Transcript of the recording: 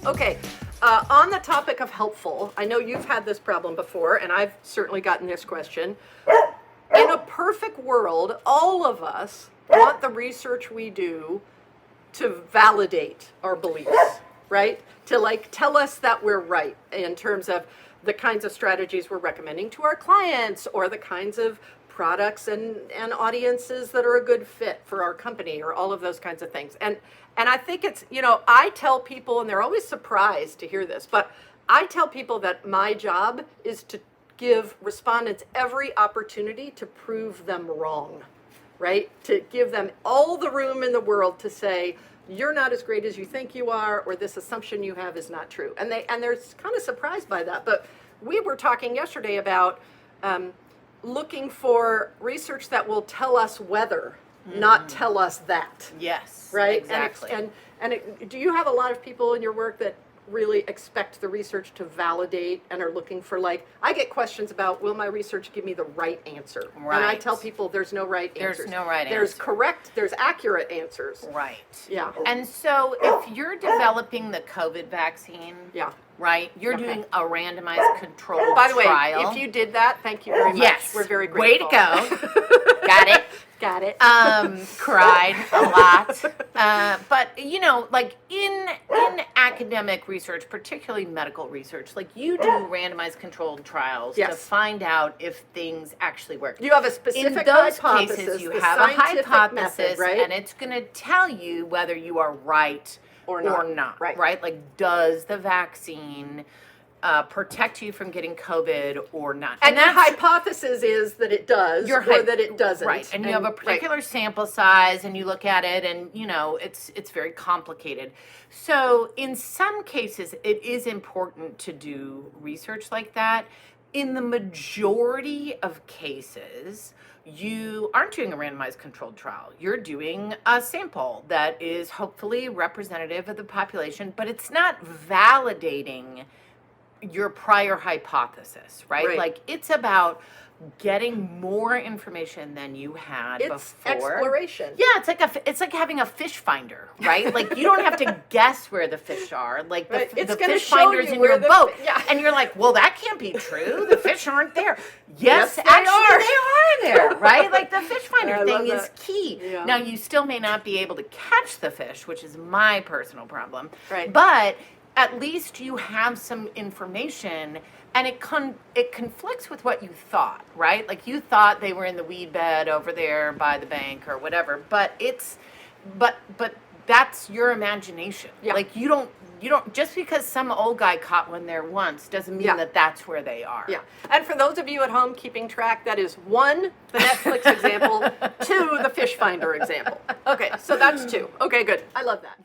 Okay, on the topic of helpful, I know you've had this problem before, and I've certainly gotten this question. In a perfect world, all of us want the research we do to validate our beliefs, right? To like tell us that we're right in terms of the kinds of strategies we're recommending to our clients or the kinds of products and audiences that are a good fit for our company or all of those kinds of things. And I think it's, I tell people, and they're always surprised to hear this, but I tell people that my job is to give respondents every opportunity to prove them wrong, right? To give them all the room in the world to say, you're not as great as you think you are, or this assumption you have is not true. And they're kind of surprised by that. But we were talking yesterday about looking for research that will tell us whether, not tell us that. Yes, right? exactly. Do you have a lot of people in your work that really expect the research to validate and are looking for, like, I get questions about, will my research give me the right answer? Right. And I tell people there's no right answers. There's no right There's answer. correct, there's accurate answers. Right. Yeah. And so if you're developing the COVID vaccine, Yeah. right, you're doing a randomized controlled By the way, trial. if you did that, thank you very much. Yes. We're very Way grateful. to go. Got it. Got it. Cried a lot. But, like in academic research, particularly medical research, like you do randomized controlled trials to Yes. find out if things actually work. You have a In specific those hypothesis, cases, you the have a scientific hypothesis, method, right? and it's going to tell you whether you are right Or or not. not. Right. Like, does the vaccine protect you from getting COVID or not? And the that's hypothesis is that it does, or that it doesn't. Right, and you have a particular sample size, and you look at it, and it's very complicated. So in some cases, it is important to do research like that. In the majority of cases, you aren't doing a randomized controlled trial. You're doing a sample that is hopefully representative of the population, but it's not validating your prior hypothesis, right? Like, it's about getting more information than you had It's before. exploration. Yeah, it's like having a fish finder, right? Like, you don't have to guess where the fish are. Like, Right. the It's gonna fish show finder's you in where your the boat. yeah. And you're like, well, that can't be true. The fish aren't there. Yes, Yes, they actually, are. they are there, right? Like, the fish finder I love thing is that. key. Yeah. Now, you still may not be able to catch the fish, which is my personal problem. Right. But at least you have some information, and it conflicts with what you thought, right? Like, you thought they were in the weed bed over there by the bank or whatever, but that's your imagination. Yeah. Like, you don't just because some old guy caught one there once doesn't mean that that's where they are. Yeah. And for those of you at home keeping track, that is 1, the Netflix example, 2, the fish finder example. Okay, so that's 2. Okay, good. I love that.